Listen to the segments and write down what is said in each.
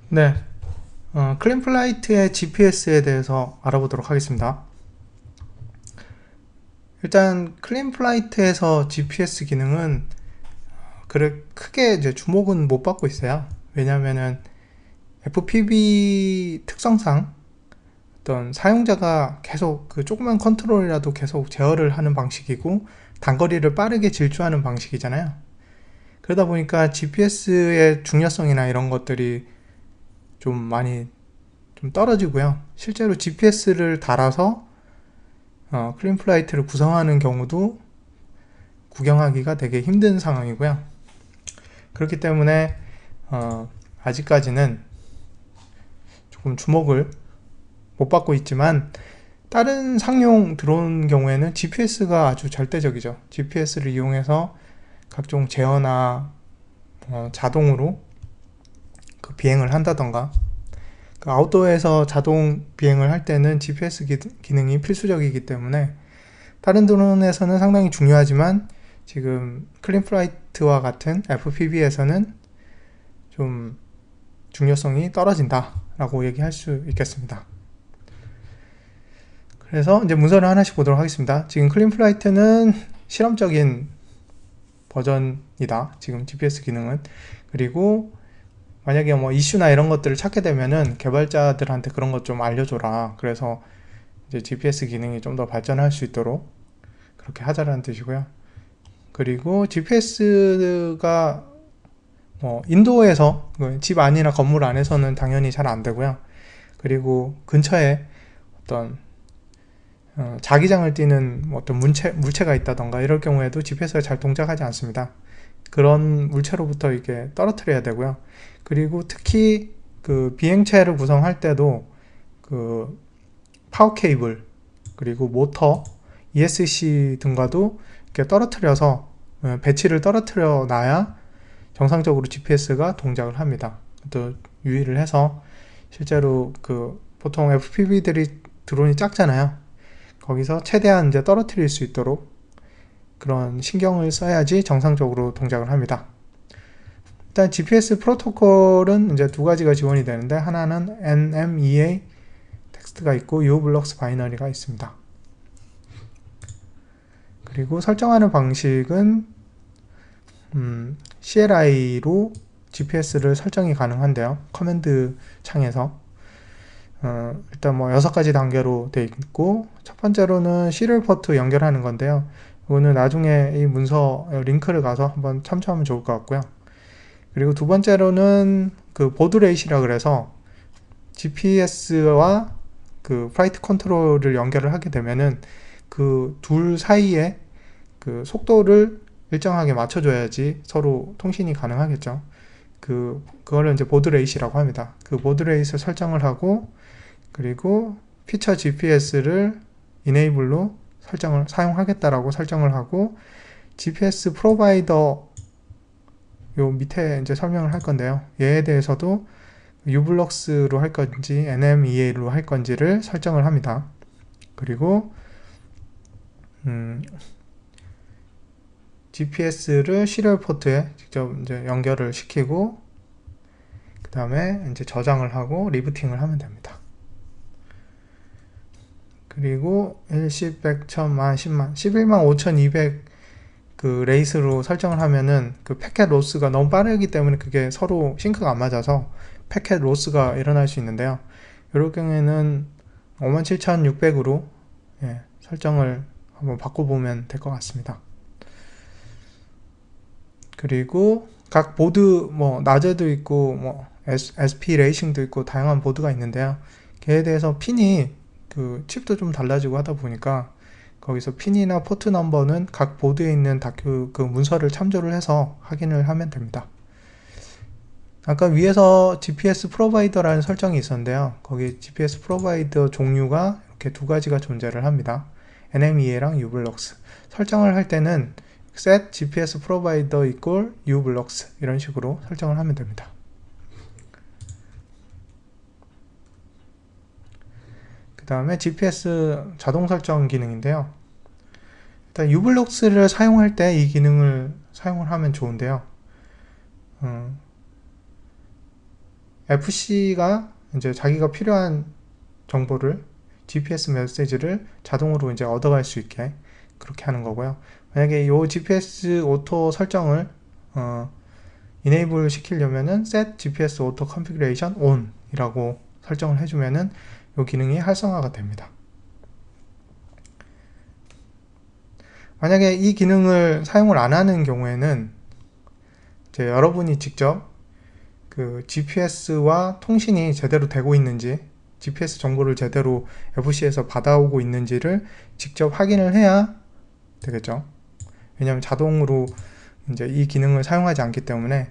네, 클린플라이트의 GPS에 대해서 알아보도록 하겠습니다. 일단 클린플라이트에서 GPS 기능은 그렇게 크게 이제 주목은 못 받고 있어요. 왜냐하면은 FPV 특성상 어떤 사용자가 계속 그 조그만 컨트롤이라도 계속 제어를 하는 방식이고 단거리를 빠르게 질주하는 방식이잖아요. 그러다 보니까 GPS의 중요성이나 이런 것들이 좀 많이 좀 떨어지고요. 실제로 GPS를 달아서 클린플라이트를 구성하는 경우도 구경하기가 되게 힘든 상황이고요. 그렇기 때문에 아직까지는 조금 주목을 못 받고 있지만 다른 상용 드론 경우에는 GPS가 아주 절대적이죠. GPS를 이용해서 각종 제어나 자동으로 그 비행을 한다던가 그 아웃도어에서 자동 비행을 할 때는 GPS 기능이 필수적이기 때문에 다른 드론에서는 상당히 중요하지만 지금 클린플라이트와 같은 FPV에서는 좀 중요성이 떨어진다 라고 얘기할 수 있겠습니다. 그래서 이제 문서를 하나씩 보도록 하겠습니다. 지금 클린플라이트는 실험적인 버전이다, 지금 GPS 기능은. 그리고 만약에 뭐 이슈나 이런 것들을 찾게 되면은 개발자들한테 그런 것 좀 알려줘라, 그래서 이제 GPS 기능이 좀 더 발전할 수 있도록 그렇게 하자라는 뜻이고요. 그리고 GPS가 인도에서 집 안이나 건물 안에서는 당연히 잘 안 되고요. 그리고 근처에 어떤 자기장을 띠는 어떤 물체가 있다던가 이럴 경우에도 GPS가 잘 동작하지 않습니다. 그런 물체로부터 이게 떨어뜨려야 되고요. 그리고 특히 그 비행체를 구성할 때도 그 파워 케이블 그리고 모터, ESC 등과도 이렇게 떨어뜨려서 배치를 떨어뜨려 놔야 정상적으로 GPS가 동작을 합니다. 또 유의를 해서 실제로 그 보통 FPV들이 드론이 작잖아요. 거기서 최대한 이제 떨어뜨릴 수 있도록 그런 신경을 써야지 정상적으로 동작을 합니다. 일단 GPS 프로토콜은 이제 두 가지가 지원이 되는데, 하나는 NMEA 텍스트가 있고 uBlocks 바이너리가 있습니다. 그리고 설정하는 방식은 CLI로 GPS를 설정이 가능한데요. 커맨드 창에서 일단 뭐 6가지 단계로 되어 있고, 첫 번째로는 시리얼 포트 연결하는 건데요. 이거는 나중에 이 문서 링크를 가서 한번 참조하면 좋을 것 같고요. 그리고 두 번째로는 그 보드 레이시라 그래서 GPS와 그 플라이트 컨트롤을 연결을 하게 되면은 그 둘 사이에 그 속도를 일정하게 맞춰줘야지 서로 통신이 가능하겠죠. 그거를 이제 보드 레이시라고 합니다. 그 보드 레이스 설정을 하고, 그리고 피처 GPS를 이네이블로 사용하겠다라고 설정을 하고, GPS 프로바이더 요 밑에 이제 설명을 할 건데요. 얘에 대해서도 uBlocks로 할 건지 NMEA로 할 건지를 설정을 합니다. 그리고 GPS를 시리얼 포트에 직접 이제 연결을 시키고, 그 다음에 이제 저장을 하고 리부팅을 하면 됩니다. 그리고 1, 10, 100, 1000만, 10만, 11만 5200 그 레이스로 설정을 하면은 그 패켓 로스가 너무 빠르기 때문에 그게 서로 싱크가 안 맞아서 패켓 로스가 일어날 수 있는데요. 이럴 경우에는 57600으로 설정을 한번 바꿔보면 될 것 같습니다. 그리고 각 보드 뭐 낮에도 있고 뭐 SP 레이싱도 있고 다양한 보드가 있는데요. 걔에 대해서 핀이 그 칩도 좀 달라지고 하다 보니까 거기서 핀이나 포트 넘버는 각 보드에 있는 다큐 그 문서를 참조를 해서 확인을 하면 됩니다. 아까 위에서 GPS 프로바이더라는 설정이 있었는데요. 거기 GPS 프로바이더 종류가 이렇게 두 가지가 존재를 합니다. NMEA랑 uBlocks. 설정을 할 때는 set GPS provider equal uBlocks 이런 식으로 설정을 하면 됩니다. 그 다음에 GPS 자동 설정 기능인데요. 일단 uBlocks를 사용할 때 이 기능을 사용을 하면 좋은데요. FC가 이제 자기가 필요한 정보를 GPS 메시지를 자동으로 이제 얻어갈 수 있게 그렇게 하는 거고요. 만약에 이 GPS 오토 설정을 enable 시키려면은 set GPS auto configuration on 이라고 설정을 해주면은 이 기능이 활성화가 됩니다. 만약에 이 기능을 사용을 안 하는 경우에는 이제 여러분이 직접 그 GPS와 통신이 제대로 되고 있는지, GPS 정보를 제대로 FC에서 받아오고 있는지를 직접 확인을 해야 되겠죠. 왜냐하면 자동으로 이제 이 기능을 사용하지 않기 때문에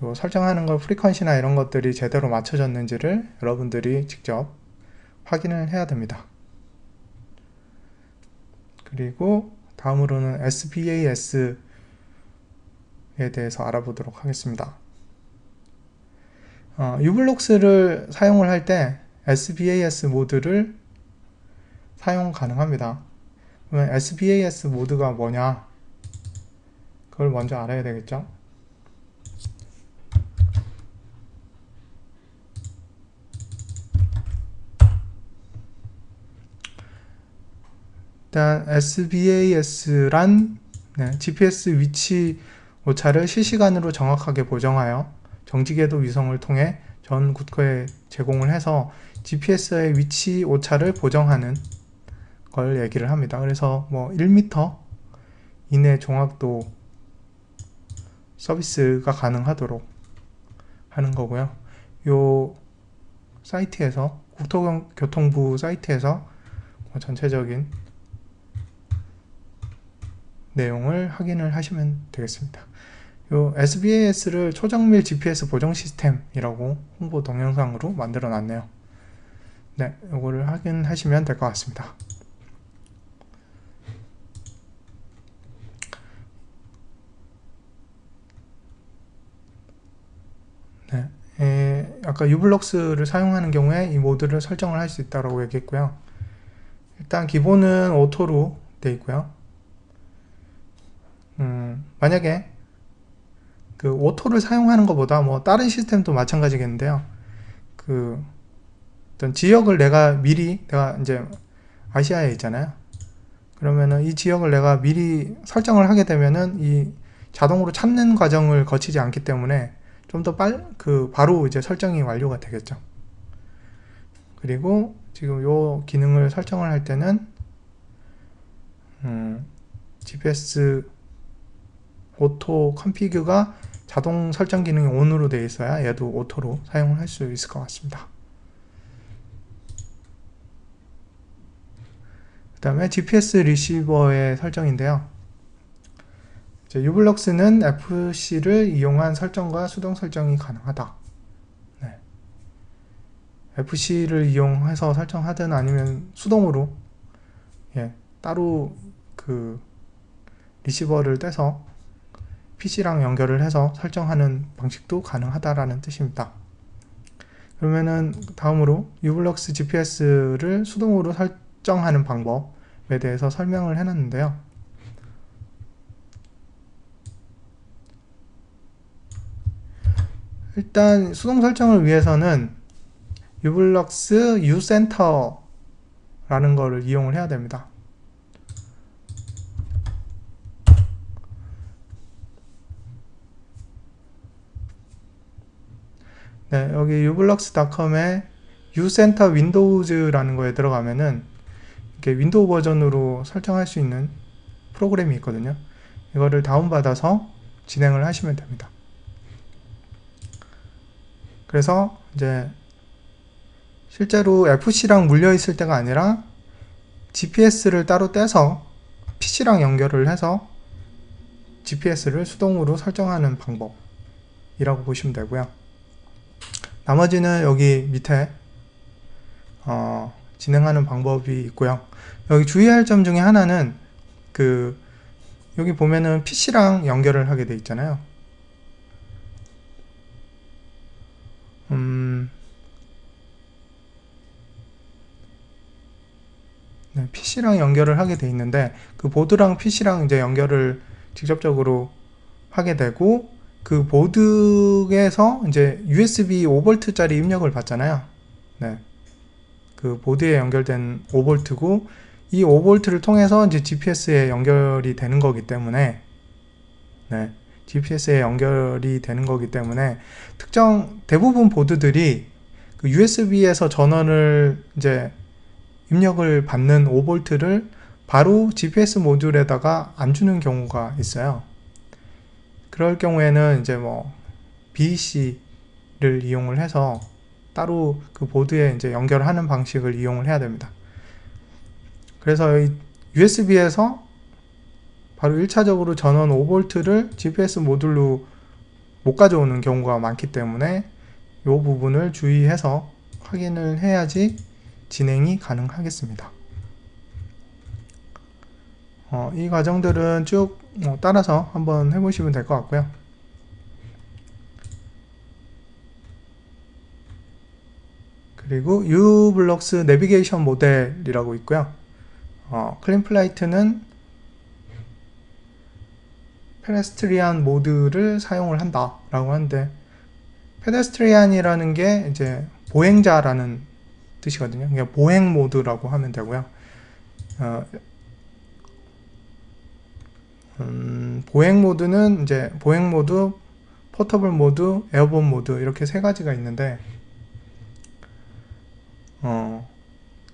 요 설정하는 걸 프리퀀시나 이런 것들이 제대로 맞춰졌는지를 여러분들이 직접 확인을 해야 됩니다. 그리고 다음으로는 SPAS에 대해서 알아보도록 하겠습니다. uBlocks를 사용을 할 때 SPAS 모드를 사용 가능합니다. 그러면 SPAS 모드가 뭐냐? 그걸 먼저 알아야 되겠죠? 일단 SPAS란 GPS 위치 오차를 실시간으로 정확하게 보정하여 정지궤도 위성을 통해 전 국토에 제공을 해서 GPS의 위치 오차를 보정하는 걸 얘기를 합니다. 그래서 뭐 1m 이내 종합도 서비스가 가능하도록 하는 거고요. 요 사이트에서 국토교통부 사이트에서 전체적인 내용을 확인을 하시면 되겠습니다. 요 SPAS를 초정밀 GPS 보정 시스템이라고 홍보 동영상으로 만들어 놨네요. 네, 요거를 확인하시면 될 것 같습니다. 네, 아까 uBlocks를 사용하는 경우에 이 모드를 설정을 할 수 있다고 얘기했고요. 일단 기본은 오토로 되어 있고요. 만약에 그 오토를 사용하는 것보다 뭐 다른 시스템도 마찬가지겠는데요. 그 어떤 지역을 내가 이제 아시아에 있잖아요. 그러면은 이 지역을 내가 미리 설정을 하게 되면은 이 자동으로 찾는 과정을 거치지 않기 때문에 좀 더 바로 이제 설정이 완료가 되겠죠. 그리고 지금 요 기능을 설정을 할 때는 GPS 오토 컨피그가 자동 설정 기능이 ON으로 되어 있어야 얘도 오토로 사용을 할 수 있을 것 같습니다. 그 다음에 GPS 리시버의 설정인데요. uBlocks는 FC를 이용한 설정과 수동 설정이 가능하다. 네. FC를 이용해서 설정하든 아니면 수동으로 따로 그 리시버를 떼서 PC랑 연결을 해서 설정하는 방식도 가능하다라는 뜻입니다. 그러면은 다음으로 uBlocks GPS를 수동으로 설정하는 방법에 대해서 설명을 해놨는데요. 일단 수동 설정을 위해서는 uBlocks uCenter라는 거를 이용을 해야 됩니다. 네, 여기 uBlocks.com에 uCenter Windows라는 거에 들어가면은 이렇게 윈도우 버전으로 설정할 수 있는 프로그램이 있거든요. 이거를 다운받아서 진행을 하시면 됩니다. 그래서 이제 실제로 FC랑 물려 있을 때가 아니라 GPS를 따로 떼서 PC랑 연결을 해서 GPS를 수동으로 설정하는 방법이라고 보시면 되고요. 나머지는 여기 밑에 진행하는 방법이 있고요. 여기 주의할 점 중에 하나는 여기 보면은 PC랑 연결을 하게 돼 있잖아요. 네, PC랑 연결을 하게 돼 있는데 그 보드랑 PC랑 이제 연결을 직접적으로 하게 되고 그 보드에서 이제 USB 5V짜리 입력을 받잖아요. 네. 그 보드에 연결된 5V고 이 5V를 통해서 이제 GPS에 연결이 되는 거기 때문에 네. GPS에 연결이 되는 거기 때문에 대부분 보드들이 그 USB에서 전원을 이제 입력을 받는 5V를 바로 GPS 모듈에다가 안 주는 경우가 있어요. 그럴 경우에는 이제 뭐 BEC를 이용을 해서 따로 그 보드에 이제 연결하는 방식을 이용을 해야 됩니다. 그래서 이 USB에서 바로 1차적으로 전원 5V를 GPS 모듈로 못 가져오는 경우가 많기 때문에 이 부분을 주의해서 확인을 해야지 진행이 가능하겠습니다. 이 과정들은 쭉 따라서 한번 해보시면 될 것 같고요. 그리고 uBlocks 내비게이션 모델이라고 있고요. 클린플라이트는 페데스트리안 모드를 사용을 한다 라고 하는데, 페데스트리안이라는 게 이제 보행자라는 뜻이거든요. 그러니까 보행 모드라고 하면 되고요. 보행 모드는 이제 보행 모드, 포터블 모드, 에어본 모드 이렇게 세 가지가 있는데,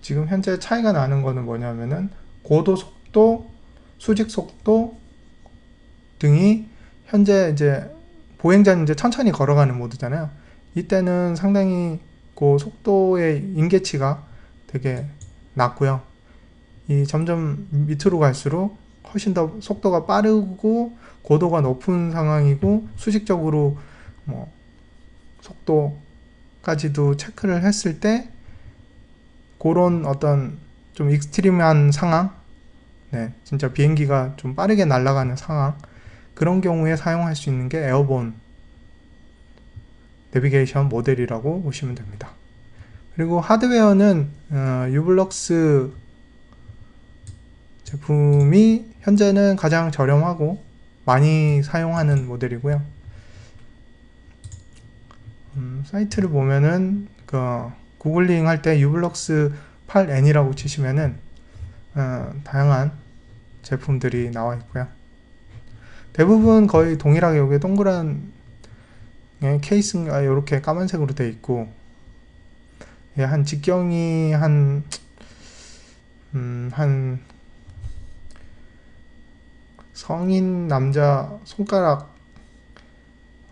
지금 현재 차이가 나는 거는 뭐냐면은 고도 속도, 수직 속도 등이 현재 이제 보행자는 이제 천천히 걸어가는 모드잖아요. 이때는 상당히 그 속도의 임계치가 되게 낮고요. 이 점점 밑으로 갈수록 훨씬 더 속도가 빠르고 고도가 높은 상황이고, 수직적으로 뭐 속도까지도 체크를 했을 때 그런 어떤 좀 익스트림한 상황, 네, 진짜 비행기가 좀 빠르게 날아가는 상황, 그런 경우에 사용할 수 있는 게 에어본 내비게이션 모델이라고 보시면 됩니다. 그리고 하드웨어는 uBlocks 제품이 현재는 가장 저렴하고 많이 사용하는 모델이고요. 사이트를 보면은 구글링 할 때 uBlocks 8N이라고 치시면은 다양한 제품들이 나와 있고요. 대부분 거의 동일하게 여기 동그란 케이스가 이렇게 까만색으로 되어 있고, 한 직경이 한 성인 남자 손가락,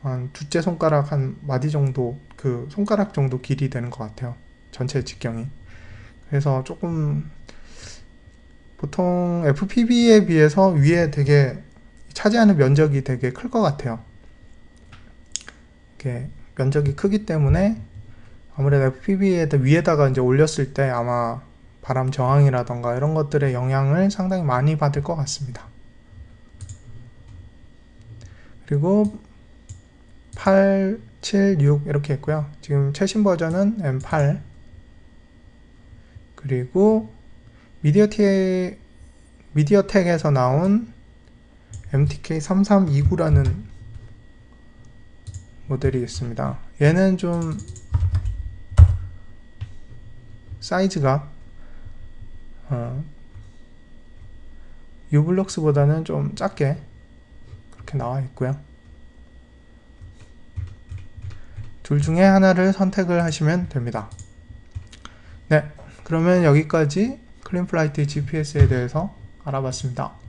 한 둘째 손가락 한 마디 정도, 그 손가락 정도 길이 되는 것 같아요. 전체 직경이. 그래서 조금 보통 FPV에 비해서 위에 되게 차지하는 면적이 되게 클 것 같아요. 이렇게 면적이 크기 때문에 아무래도 FPV에 위에다가 이제 올렸을 때 아마 바람 저항이라던가 이런 것들의 영향을 상당히 많이 받을 것 같습니다. 그리고 8, 7, 6 이렇게 있고요. 지금 최신 버전은 M8, 그리고 미디어텍에서 나온 MTK3329라는 모델이 있습니다. 얘는 좀 사이즈가 uBlocks보다는 좀 작게 그렇게 나와 있고요. 둘 중에 하나를 선택을 하시면 됩니다. 네, 그러면 여기까지 클린플라이트 GPS에 대해서 알아봤습니다.